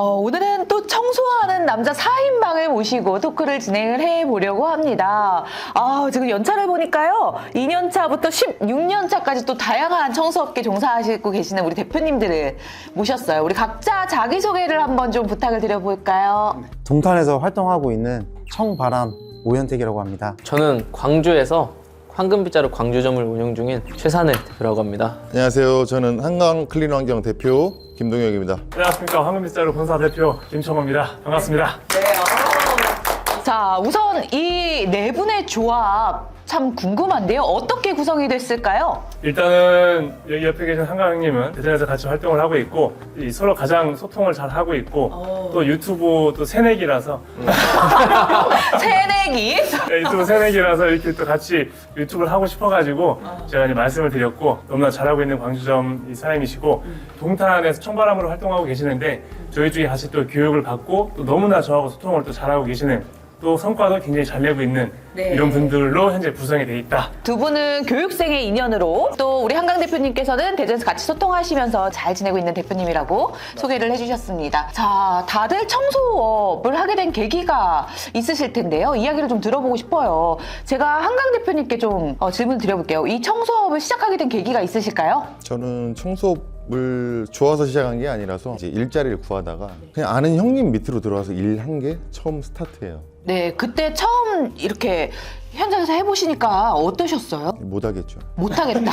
오늘은 또 청소하는 남자 4인방을 모시고 토크를 진행을 해보려고 합니다. 지금 연차를 보니까요. 2년차부터 16년차까지 또 다양한 청소업계 종사하시고 계시는 우리 대표님들을 모셨어요. 우리 각자 자기소개를 한번 좀 부탁을 드려볼까요? 동탄에서 활동하고 있는 청바람 오현택이라고 합니다. 저는 광주에서 황금빗자루 광주점을 운영 중인 최산을 대표라고 합니다. 안녕하세요. 저는 한강 클린환경 대표 김동혁입니다. 안녕하십니까. 황금빗자루 본사 대표 김청호입니다. 반갑습니다. 자, 우선 이 네 분의 조합 참 궁금한데요. 어떻게 구성이 됐을까요? 일단은 여기 옆에 계신 한강 형님은 대전에서 같이 활동을 하고 있고 서로 가장 소통을 잘 하고 있고 또 유튜브 또 새내기라서 새내기? 유튜브 새내기라서 이렇게 또 같이 유튜브를 하고 싶어가지고 제가 이제 말씀을 드렸고 너무나 잘하고 있는 광주점 이 사장님이시고 동탄에서 청바람으로 활동하고 계시는데 저희 쪽에 같이 또 교육을 받고 또 너무나 저하고 소통을 또 잘하고 계시는 또 성과도 굉장히 잘 내고 있는 이런 분들로 현재 구성이 돼 있다. 두 분은 교육생의 인연으로 또 우리 한강 대표님께서는 대전에서 같이 소통하시면서 잘 지내고 있는 대표님이라고 소개를 해주셨습니다. 자, 다들 청소업을 하게 된 계기가 있으실 텐데요. 이야기를 좀 들어보고 싶어요. 제가 한강 대표님께 좀 질문 드려볼게요. 이 청소업을 시작하게 된 계기가 있으실까요? 저는 청소업을 좋아서 시작한 게 아니라서 이제 일자리를 구하다가 그냥 아는 형님 밑으로 들어와서 일한 게 처음 스타트예요. 네, 그때 처음 이렇게 현장에서 해보시니까 어떠셨어요? 못하겠죠. 못하겠다.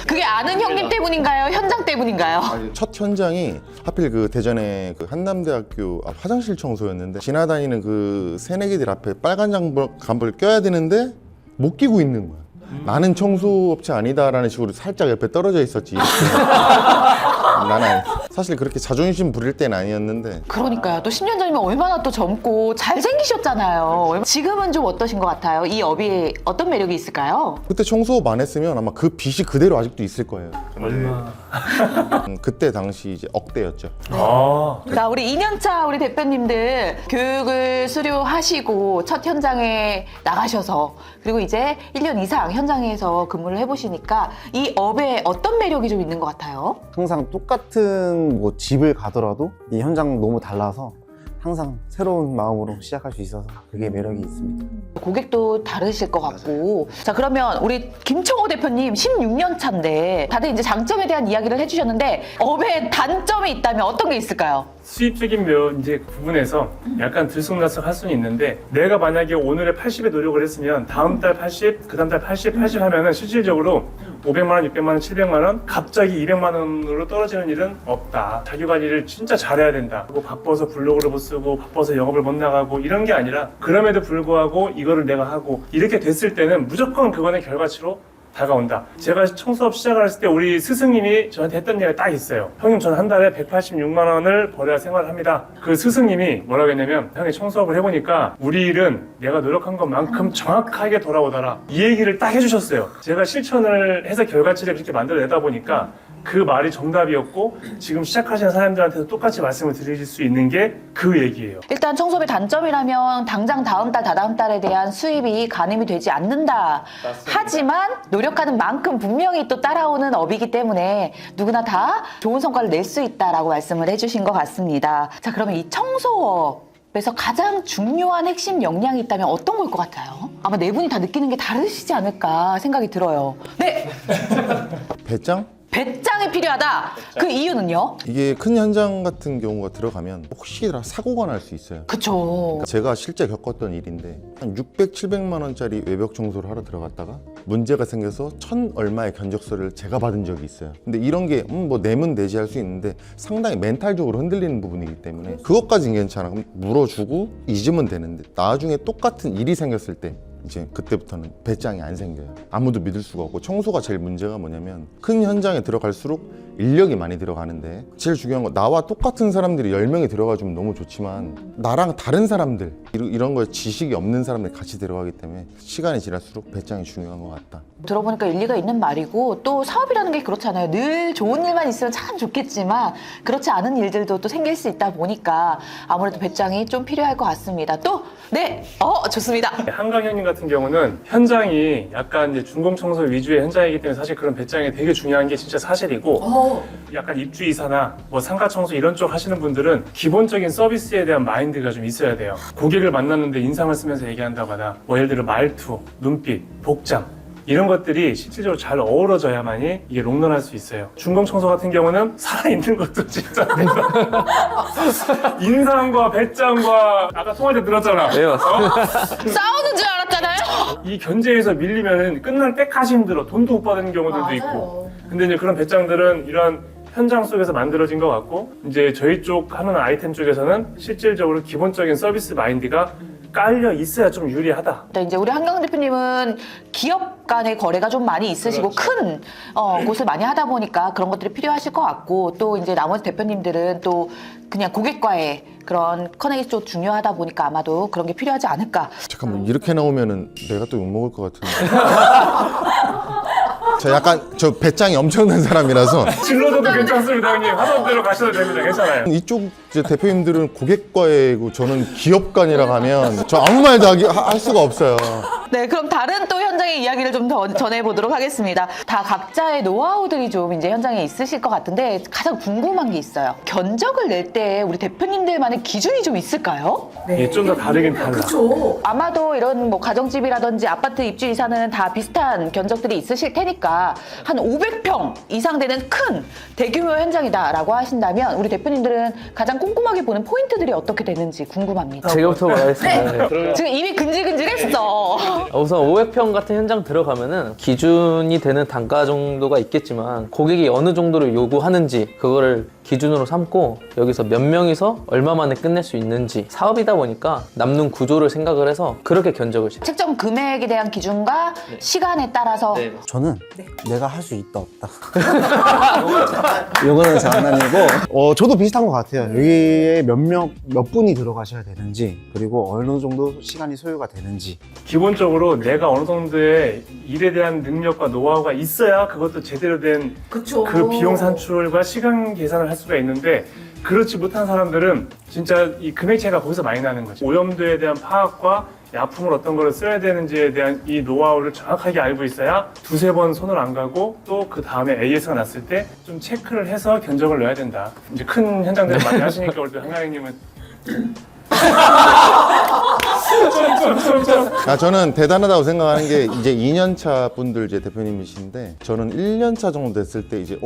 그게 아는 형님 때문인가요? 현장 때문인가요? 첫 현장이 하필 그 대전의 그 한남대학교 앞 화장실 청소였는데 지나다니는 그 새내기들 앞에 빨간 장갑을 껴야 되는데 못 끼고 있는 거야. 나는 청소업체 아니다라는 식으로 살짝 옆에 떨어져 있었지. 나는 사실 그렇게 자존심 부릴 때는 아니었는데. 그러니까요. 또 10년 전이면 얼마나 또 젊고 잘생기셨잖아요. 지금은 좀 어떠신 것 같아요? 이 업이 어떤 매력이 있을까요? 그때 청소업 안 했으면 아마 그 빚이 그대로 아직도 있을 거예요. 얼마? 그때 당시 이제 억대였죠. 자, 우리 2년차 우리 대표님들 교육을 수료하시고 첫 현장에 나가셔서 그리고 이제 1년 이상 현장에서 근무를 해보시니까 이 업에 어떤 매력이 좀 있는 것 같아요? 항상 똑같은 집을 가더라도 이 현장 너무 달라서 항상 새로운 마음으로 시작할 수 있어서 그게 매력이 있습니다. 고객도 다르실 것 같고. 자, 그러면 우리 김청호 대표님 16년 차인데 다들 이제 장점에 대한 이야기를 해주셨는데 업에 단점이 있다면 어떤 게 있을까요? 수입적인 이제 부분에서 약간 들쑥날쑥 할 수는 있는데 내가 만약에 오늘의 80에 노력을 했으면 다음 달 80, 그 다음 달 80 하면은 실질적으로 500만 원, 600만 원, 700만 원 갑자기 200만 원으로 떨어지는 일은 없다. 자기관리를 진짜 잘해야 된다. 그리고 바빠서 블로그를 못 쓰고 바빠서 영업을 못 나가고 이런 게 아니라 그럼에도 불구하고 이거를 내가 하고 이렇게 됐을 때는 무조건 그거는 결과치로 다가온다. 제가 청소업 시작을 했을 때 우리 스승님이 저한테 했던 얘기가 딱 있어요. 형님, 저는 한 달에 186만 원을 벌어야 생활을 합니다. 그 스승님이 뭐라고 했냐면 형이 청소업을 해보니까 우리 일은 내가 노력한 것만큼 정확하게 돌아오더라. 이 얘기를 딱 해주셨어요. 제가 실천을 해서 결과치를 그렇게 만들어내다 보니까 그 말이 정답이었고 지금 시작하시는 사람들한테도 똑같이 말씀을 드릴 수 있는 게 그 얘기예요. 일단 청소업의 단점이라면 당장 다음 달, 다다음 달에 대한 수입이 가늠이 되지 않는다. 하지만 노력하는 만큼 분명히 또 따라오는 업이기 때문에 누구나 다 좋은 성과를 낼 수 있다라고 말씀을 해주신 것 같습니다. 자, 그러면 이 청소업에서 가장 중요한 핵심 역량이 있다면 어떤 걸 것 같아요? 아마 네 분이 다 느끼는 게 다르시지 않을까 생각이 들어요. 네! 배짱? 배짱이 필요하다. 그 이유는요? 이게 큰 현장 같은 경우가 들어가면 혹시나 사고가 날 수 있어요. 그쵸. 제가 실제 겪었던 일인데 한 600, 700만 원짜리 외벽 청소를 하러 들어갔다가 문제가 생겨서 1000 얼마의 견적서를 제가 받은 적이 있어요. 근데 이런 게 뭐 내면 내지 할 수 있는데 상당히 멘탈적으로 흔들리는 부분이기 때문에 그것까지는 괜찮아. 그럼 물어주고 잊으면 되는데 나중에 똑같은 일이 생겼을 때 이제 그때부터는 배짱이 안 생겨요. 아무도 믿을 수가 없고 청소가 제일 문제가 뭐냐면 큰 현장에 들어갈수록 인력이 많이 들어가는데 제일 중요한 건 나와 똑같은 사람들이 10명이 들어가주면 너무 좋지만 나랑 다른 사람들 이런 거에 지식이 없는 사람들이 같이 들어가기 때문에 시간이 지날수록 배짱이 중요한 것 같다. 들어보니까 일리가 있는 말이고 또 사업이라는 게 그렇잖아요. 늘 좋은 일만 있으면 참 좋겠지만 그렇지 않은 일들도 또 생길 수 있다 보니까 아무래도 배짱이 좀 필요할 것 같습니다. 또 네, 좋습니다. 한강 형님 같은 경우는 현장이 약간 이제 준공청소 위주의 현장이기 때문에 사실 그런 배짱이 되게 중요한 게 진짜 사실이고 약간 입주이사나 뭐 상가청소 이런 쪽 하시는 분들은 기본적인 서비스에 대한 마인드가 좀 있어야 돼요. 고객을 만났는데 인상을 쓰면서 얘기한다거나 뭐 예를 들어 말투, 눈빛, 복장 이런 것들이 실질적으로 잘 어우러져야만이 이게 롱런할 수 있어요. 준공청소 같은 경우는 살아있는 것도 진짜 인상과 배짱과 아까 통화 때 들었잖아. 네, 맞습니다. 싸우는 줄 알았잖아요. 이 견제에서 밀리면은 끝날 때까지 힘들어. 돈도 못 받는 경우들도 있고. 근데 이제 그런 배짱들은 이런 현장 속에서 만들어진 것 같고 이제 저희 쪽 하는 아이템 쪽에서는 실질적으로 기본적인 서비스 마인드가 깔려 있어야 좀 유리하다. 네, 이제 우리 한강 대표님은 기업 간의 거래가 좀 많이 있으시고 큰 곳을 많이 하다 보니까 그런 것들이 필요하실 것 같고 또 이제 나머지 대표님들은 또 그냥 고객과의 그런 커넥이 중요하다 보니까 아마도 그런 게 필요하지 않을까. 잠깐만 이렇게 나오면은 내가 또 욕먹을 것 같은데. 저 배짱이 엄청난 사람이라서 질러줘도 괜찮습니다, 형님. 하던 대로 가셔도 됩니다. 괜찮아요. 이쪽 이제 대표님들은 고객과이고 저는 기업관이라고 하면 저 아무 말도 할 수가 없어요. 네, 그럼 다른 또 현장의 이야기를 좀 더 전해보도록 하겠습니다. 다 각자의 노하우들이 좀 이제 현장에 있으실 것 같은데 가장 궁금한 게 있어요. 견적을 낼 때 우리 대표님들만의 기준이 좀 있을까요? 이게 좀 더 다르긴 달라. 아마도 이런 뭐 가정집이라든지 아파트 입주 이사는 다 비슷한 견적들이 있으실 테니까 한 500평 이상 되는 큰 대규모 현장이다라고 하신다면 우리 대표님들은 가장 꼼꼼하게 보는 포인트들이 어떻게 되는지 궁금합니다. 제가부터 말하겠습니다. 네. 지금 입이 근질근질했어. 우선 500평 같은 현장 들어가면은 기준이 되는 단가 정도가 있겠지만 고객이 어느 정도를 요구하는지 그거를 기준으로 삼고 여기서 몇 명이서 얼마 만에 끝낼 수 있는지 사업이다 보니까 남는 구조를 생각을 해서 그렇게 견적을 책정 금액에 대한 기준과 시간에 따라서 저는 내가 할 수 있다 없다. 요거는 장난이고 저도 비슷한 것 같아요. 여기에 몇 분이 들어가셔야 되는지 그리고 어느 정도 시간이 소요가 되는지 기본적으로 내가 어느 정도의 일에 대한 능력과 노하우가 있어야 그것도 제대로 된 그 비용 산출과 시간 계산을 할 수가 있는데 그렇지 못한 사람들은 진짜 이 금액 차이가 거기서 많이 나는 거지. 오염도에 대한 파악과 약품을 어떤 거를 써야 되는지에 대한 이 노하우를 정확하게 알고 있어야 두세 번 손을 안 가고 또 그 다음에 AS가 났을 때 좀 체크를 해서 견적을 넣어야 된다. 이제 큰 현장들을 많이 하시니까 우리 한강님은 저는 대단하다고 생각하는 게 이제 2년차 분들 이제 대표님이신데 저는 1년차 정도 됐을 때 이제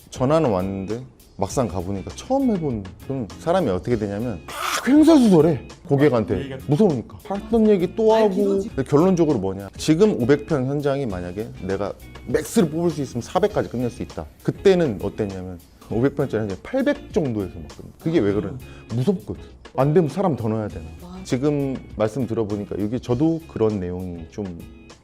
전화는 왔는데 막상 가보니까 처음 해본 그럼 사람이 어떻게 되냐면 횡설수설해 고객한테 무서우니까 하던 얘기 또 하고 근데 결론적으로 뭐냐 지금 500평 현장이 만약에 내가 맥스를 뽑을 수 있으면 400까지 끝낼 수 있다 그때는 어땠냐면 500평짜리 현장 800 정도에서 막 끝내. 그게 왜 그러냐 무섭거든 안 되면 사람 더 넣어야 되나 지금 말씀 들어보니까 여기 저도 그런 내용이 좀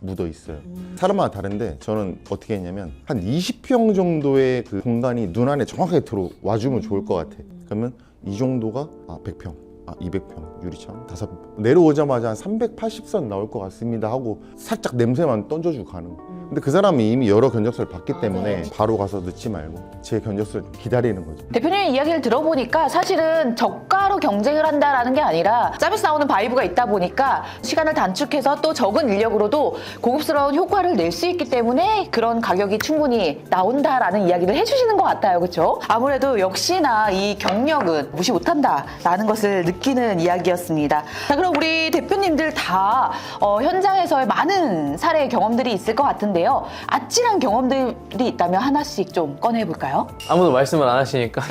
묻어 있어요. 사람마다 다른데 저는 어떻게 했냐면 한 20평 정도의 그 공간이 눈안에 정확하게 들어와주면 좋을 것 같아. 그러면 이 정도가 100평, 200평 유리창 5번 내려오자마자 한 380선 나올 것 같습니다 하고 살짝 냄새만 던져주고 가는 거. 근데 그 사람이 이미 여러 견적서를 받기 때문에 바로 가서 넣지 말고 제 견적서를 좀 기다리는 거죠. 대표님의 이야기를 들어보니까 사실은 저가로 경쟁을 한다라는 게 아니라 서비스 나오는 바이브가 있다 보니까 시간을 단축해서 또 적은 인력으로도 고급스러운 효과를 낼 수 있기 때문에 그런 가격이 충분히 나온다라는 이야기를 해주시는 것 같아요. 그렇죠? 아무래도 역시나 이 경력은 무시 못한다라는 것을 느끼는 이야기였습니다. 자, 그럼 우리 대표님들 다 현장에서의 많은 사례 경험들이 있을 것 같은데요. 아찔한 경험들이 있다면 하나씩 좀 꺼내볼까요? 아무도 말씀을 안 하시니까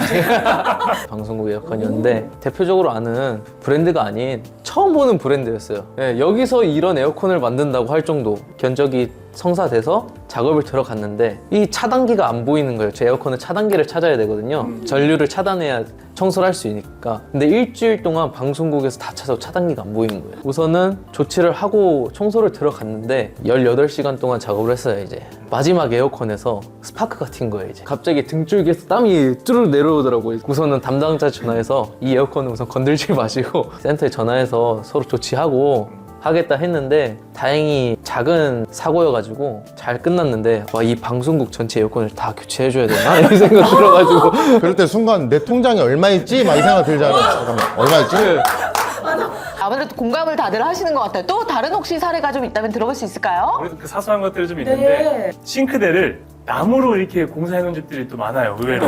방송국 에어컨이었는데 대표적으로 아는 브랜드가 아닌 처음 보는 브랜드였어요. 네, 여기서 이런 에어컨을 만든다고 할 정도 견적이 성사돼서 작업을 들어갔는데 이 차단기가 안 보이는 거예요. 제 에어컨은 차단기를 찾아야 되거든요. 전류를 차단해야 청소를 할 수 있으니까. 근데 일주일 동안 방송국에서 다 찾아도 차단기가 안 보이는 거예요. 우선은 조치를 하고 청소를 들어갔는데 18시간 동안 작업을 했어요. 이제 마지막 에어컨에서 스파크가 튄 거예요. 이제 갑자기 등줄기에서 땀이 쭈르르 내려오더라고요. 우선은 담당자 전화해서 이 에어컨은 우선 건들지 마시고 센터에 전화해서 서로 조치하고 하겠다 했는데 다행히 작은 사고여가지고 잘 끝났는데 와, 이 방송국 전체 에어컨을 다 교체해줘야 되나? 이런 생각 들어가지고 그럴 때 순간 내 통장에 얼마 있지? 막 이 생각 들잖아. 잠깐만, 얼마 있지? 아무래도 공감을 다들 하시는 것 같아요. 또 다른 혹시 사례가 좀 있다면 들어볼 수 있을까요? 그래도 그 사소한 것들이 좀 있는데 싱크대를 나무로 이렇게 공사해 놓은 집들이 또 많아요, 의외로.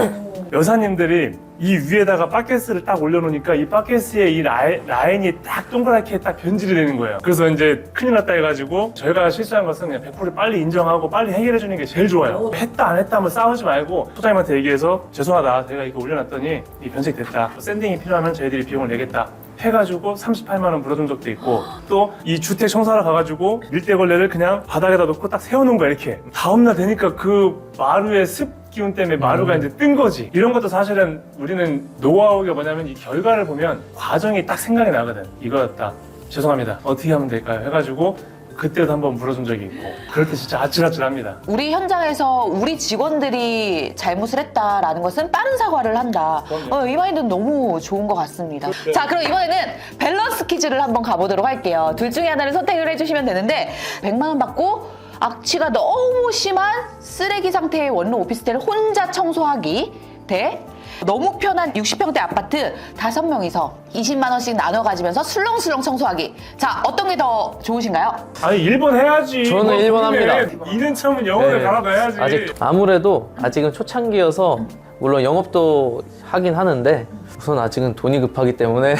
여사님들이 이 위에다가 바켓스를 딱 올려놓으니까 이 바켓스의 이 라인이 딱 동그랗게 딱 변질이 되는 거예요. 그래서 이제 큰일 났다 해가지고 저희가 실수한 것은 그냥 100% 빨리 인정하고 빨리 해결해 주는 게 제일 좋아요. 했다 안 했다 한번 싸우지 말고 소장님한테 얘기해서 죄송하다, 제가 이거 올려놨더니 이 변색됐다, 샌딩이 필요하면 저희들이 비용을 내겠다 해가지고 38만 원 물어준 적도 있고, 또 이 주택 청소하러 가가지고 밀대걸레를 그냥 바닥에다 놓고 딱 세워놓은 거야. 이렇게 다음날 되니까 그 마루의 습 기운 때문에 마루가 이제 뜬 거지. 이런 것도 사실은 우리는 노하우가 뭐냐면 이 결과를 보면 과정이 딱 생각이 나거든. 이거였다, 죄송합니다, 어떻게 하면 될까요 해가지고 그때도 한번 물어준 적이 있고, 그럴 때 진짜 아찔아찔합니다. 우리 현장에서 우리 직원들이 잘못을 했다라는 것은 빠른 사과를 한다. 이 마인드는 너무 좋은 것 같습니다. 자, 그럼 이번에는 밸런스 퀴즈를 한번 가보도록 할게요. 둘 중에 하나를 선택을 해주시면 되는데 100만 원 받고 악취가 너무 심한 쓰레기 상태의 원룸 오피스텔을 혼자 청소하기 대 너무 편한 60평대 아파트 5명이서 20만 원씩 나눠 가지면서 술렁술렁 청소하기. 자, 어떤 게 더 좋으신가요? 아니 1번 해야지. 저는 1번 합니다. 2년 차면 영어를 네. 갈아가야지. 아무래도 아직은 초창기여서 물론 영업도 하긴 하는데 우선 아직은 돈이 급하기 때문에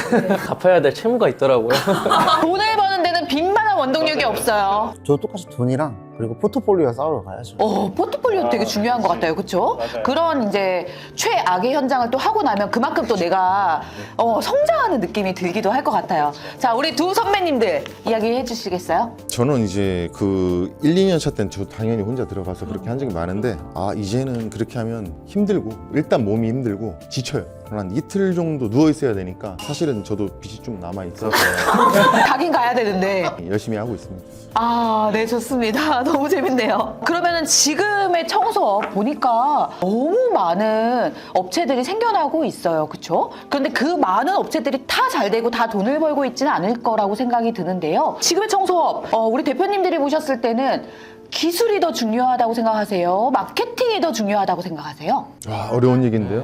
갚아야 될 채무가 있더라고요. 돈을 버는 데는 빈만한 원동력이 없어요. 저 똑같이 돈이랑 그리고 포트폴리오와 싸우러 가야죠. 포트폴리오 되게 중요한 것 같아요. 그렇죠? 맞아요. 그런 이제 최악의 현장을 또 하고 나면 그만큼 또 내가 성장하는 느낌이 들기도 할 것 같아요. 자, 우리 두 선배님들 이야기해 주시겠어요? 저는 이제 그 1, 2년 차 때는 저 당연히 혼자 들어가서 그렇게 한 적이 많은데, 이제는 그렇게 하면 힘들고, 일단 몸이 힘들고 지쳐요. 한 이틀 정도 누워 있어야 되니까 사실은 저도 빚이 좀 남아 있어서 가긴 가야 되는데. 열심히 하고 있습니다. 네, 좋습니다. 너무 재밌네요. 그러면은 지금의 청소업 보니까 너무 많은 업체들이 생겨나고 있어요. 그쵸? 그런데 그 많은 업체들이 다 잘 되고 다 돈을 벌고 있지는 않을 거라고 생각이 드는데요. 지금의 청소업, 우리 대표님들이 보셨을 때는 기술이 더 중요하다고 생각하세요? 마케팅이 더 중요하다고 생각하세요? 와, 어려운 얘기인데요.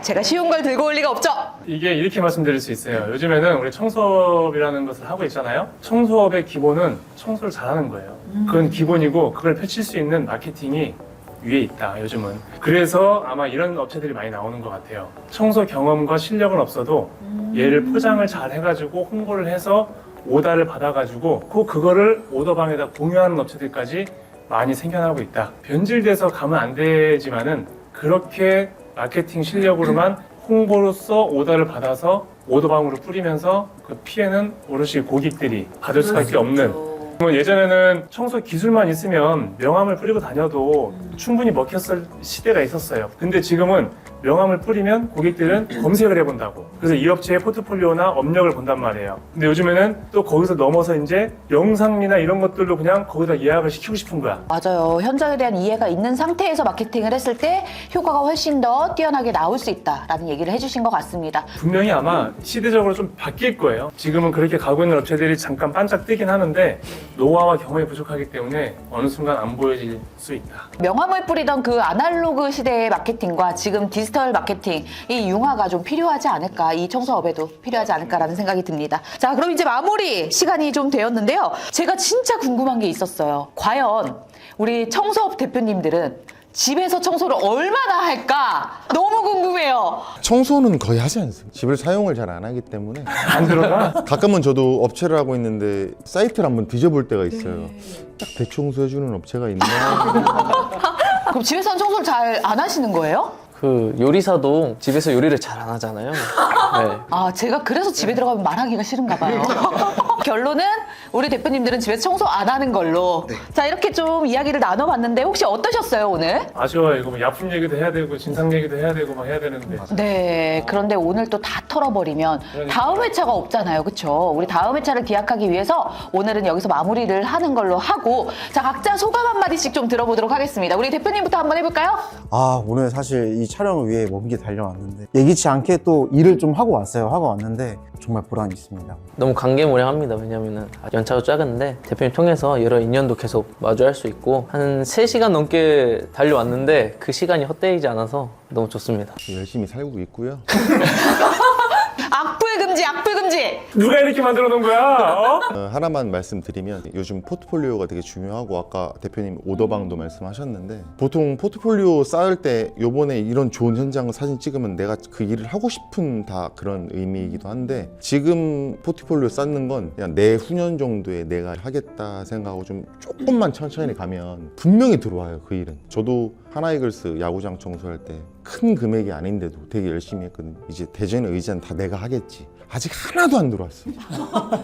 제가 쉬운 걸 들고 올 리가 없죠? 이게 이렇게 말씀드릴 수 있어요. 요즘에는 우리 청소업이라는 것을 하고 있잖아요. 청소업의 기본은 청소를 잘하는 거예요. 그건 기본이고 그걸 펼칠 수 있는 마케팅이 위에 있다, 요즘은. 그래서 아마 이런 업체들이 많이 나오는 것 같아요. 청소 경험과 실력은 없어도 얘를 포장을 잘 해가지고 홍보를 해서 오다를 받아가지고 그거를 오더방에다 공유하는 업체들까지 많이 생겨나고 있다. 변질돼서 가면 안 되지만은 그렇게 마케팅 실력으로만 홍보로서 오더를 받아서 오더방으로 뿌리면서 그 피해는 오롯이 고객들이 받을 수밖에 없는. 예전에는 청소 기술만 있으면 명함을 뿌리고 다녀도 충분히 먹혔을 시대가 있었어요. 근데 지금은 명함을 뿌리면 고객들은 검색을 해본다고. 그래서 이 업체의 포트폴리오나 업력을 본단 말이에요. 근데 요즘에는 또 거기서 넘어서 이제 영상미나 이런 것들로 그냥 거기다 예약을 시키고 싶은 거야. 맞아요. 현장에 대한 이해가 있는 상태에서 마케팅을 했을 때 효과가 훨씬 더 뛰어나게 나올 수 있다라는 얘기를 해주신 것 같습니다. 분명히 아마 시대적으로 좀 바뀔 거예요. 지금은 그렇게 가고 있는 업체들이 잠깐 반짝 뜨긴 하는데 노하우와 경험이 부족하기 때문에 어느 순간 안 보여질 수 있다. 명함을 뿌리던 그 아날로그 시대의 마케팅과 지금 디지털 마케팅, 이 융화가 좀 필요하지 않을까, 이 청소업에도 필요하지 않을까라는 생각이 듭니다. 자, 그럼 이제 마무리 시간이 좀 되었는데요. 제가 진짜 궁금한 게 있었어요. 과연 우리 청소업 대표님들은 집에서 청소를 얼마나 할까? 너무 궁금해요. 청소는 거의 하지 않습니다. 집을 사용을 잘 안 하기 때문에. 안 들어가? 가끔은 저도 업체를 하고 있는데 사이트를 한번 뒤져볼 때가 있어요. 딱 대청소해주는 업체가 있나? 그럼 집에서는 청소를 잘 안 하시는 거예요? 그 요리사도 집에서 요리를 잘 안 하잖아요. 네. 제가 그래서 집에 들어가면 말하기가 싫은가 봐요. 결론은 우리 대표님들은 집에서 청소 안 하는 걸로. 자, 이렇게 좀 이야기를 나눠봤는데 혹시 어떠셨어요, 오늘? 아쉬워요. 이거 뭐 약품 얘기도 해야 되고 진상 얘기도 해야 되고 막 해야 되는데. 네, 그런데 오늘 또 다 털어버리면 다음 회차가 없잖아요. 그쵸? 우리 다음 회차를 기약하기 위해서 오늘은 여기서 마무리를 하는 걸로 하고, 자, 각자 소감 한마디씩 좀 들어보도록 하겠습니다. 우리 대표님부터 한번 해볼까요? 오늘 사실 이 촬영을 위해 먼 길 달려왔는데 예기치 않게 또 일을 좀 하고 왔어요. 하고 왔는데 정말 보람이 있습니다. 너무 감개무량합니다. 왜냐면은 연차도 작은데 대표님 통해서 여러 인연도 계속 마주할 수 있고 한 3시간 넘게 달려왔는데 그 시간이 헛되이지 않아서 너무 좋습니다. 열심히 살고 있고요. 악플 금지, 악플 금지. 누가 이렇게 만들어 놓은 거야? 어? 하나만 말씀드리면 요즘 포트폴리오가 되게 중요하고 아까 대표님 오더방도 말씀하셨는데 보통 포트폴리오 쌓을 때 요번에 이런 좋은 현장 사진 찍으면 내가 그 일을 하고 싶은 다 그런 의미이기도 한데 지금 포트폴리오 쌓는 건 그냥 내후년 정도에 내가 하겠다 생각하고 좀 조금만 천천히 가면 분명히 들어와요 그 일은. 저도 하나이글스 야구장 청소할 때 큰 금액이 아닌데도 되게 열심히 했거든요. 이제 대전 의지는 다 내가 하겠지. 아직 하나도 안 들어왔어.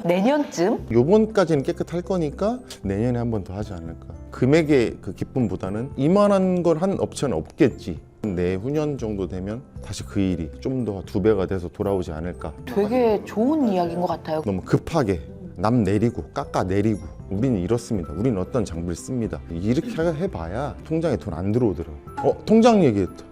내년쯤? 요번까지는 깨끗할 거니까 내년에 한 번 더 하지 않을까. 금액의 그 기쁨보다는 이만한 걸 한 업체는 없겠지. 내후년 정도 되면 다시 그 일이 좀 더 2배가 돼서 돌아오지 않을까. 되게 좋은 이야기인 것 같아요. 너무 급하게 남 내리고 깎아 내리고 우리는 이렇습니다. 우리는 어떤 장비를 씁니다. 이렇게 해봐야 통장에 돈 안 들어오더라고. 통장 얘기했다.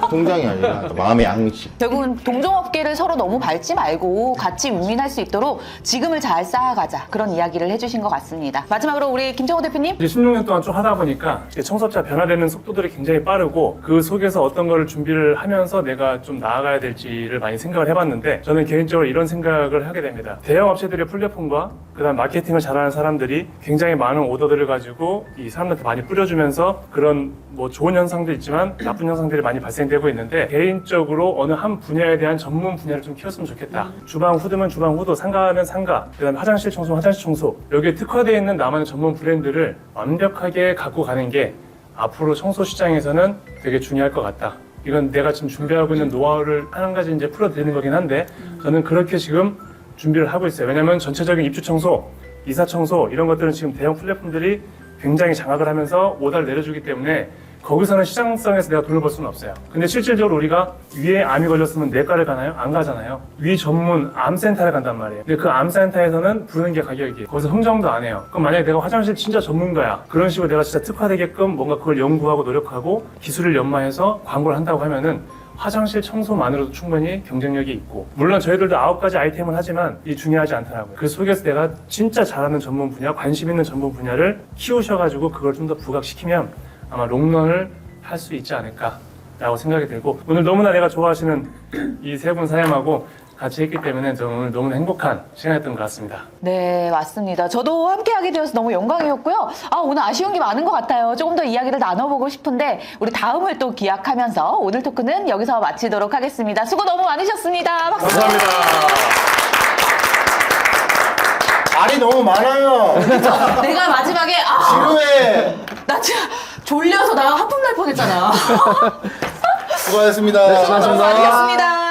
통장이 아니라 마음의 양식. 결국은 동종업계를 서로 너무 밟지 말고 같이 윈윈할 수 있도록 지금을 잘 쌓아가자, 그런 이야기를 해주신 것 같습니다. 마지막으로 우리 김정호 대표님. 이제 16년 동안 쭉 하다 보니까 이제 청소업체가 변화되는 속도들이 굉장히 빠르고 그 속에서 어떤 거를 준비를 하면서 내가 좀 나아가야 될지를 많이 생각을 해봤는데 저는 개인적으로 이런 생각을 하게 됩니다. 대형 업체들의 플랫폼과 그다음 마케팅을 잘하는 사람들이 굉장히 많은 오더들을 가지고 이 사람들한테 많이 뿌려주면서 그런 뭐 좋은 현상도 있지만 나쁜 현상들이 많이 발생되고 있는데 개인적으로 어느 한 분야에 대한 전문 분야를 좀 키웠으면 좋겠다. 주방 후드면 주방 후드, 상가면 상가, 그다음에 화장실 청소면 화장실 청소. 여기에 특화되어 있는 나만의 전문 브랜드를 완벽하게 갖고 가는 게 앞으로 청소 시장에서는 되게 중요할 것 같다. 이건 내가 지금 준비하고 있는 노하우를 한 가지 이제 풀어드리는 거긴 한데 저는 그렇게 지금 준비를 하고 있어요. 왜냐면 전체적인 입주 청소, 이사 청소 이런 것들은 지금 대형 플랫폼들이 굉장히 장악을 하면서 오더를 내려주기 때문에 거기서는 시장성에서 내가 돈을 벌 수는 없어요. 근데 실질적으로 우리가 위에 암이 걸렸으면 내과를 가나요? 안 가잖아요. 위 전문 암센터를 간단 말이에요. 근데 그 암센터에서는 부르는 게 가격이에요. 거기서 흥정도 안 해요. 그럼 만약에 내가 화장실 진짜 전문가야. 그런 식으로 내가 진짜 특화되게끔 뭔가 그걸 연구하고 노력하고 기술을 연마해서 광고를 한다고 하면은 화장실 청소만으로도 충분히 경쟁력이 있고 물론 저희들도 9가지 아이템을 하지만 이 중요하지 않더라고요. 그 속에서 내가 진짜 잘하는 전문 분야, 관심 있는 전문 분야를 키우셔가지고 그걸 좀 더 부각시키면 아마 롱런을 할 수 있지 않을까라고 생각이 들고 오늘 너무나 내가 좋아하시는 이 세 분 사장님하고 같이 했기 때문에 저는 오늘 너무나 행복한 시간이었던 것 같습니다. 네, 맞습니다. 저도 함께하게 되어서 너무 영광이었고요. 오늘 아쉬운 게 많은 것 같아요. 조금 더 이야기를 나눠보고 싶은데 우리 다음을 또 기약하면서 오늘 토크는 여기서 마치도록 하겠습니다. 수고 너무 많으셨습니다. 박수. 감사합니다. 말이 너무 많아요. 내가 마지막에 지루해. 나 진짜 졸려서 나 하품 날 뻔했잖아. 수고하셨습니다. 수고하셨습니다. 수고하셨습니다.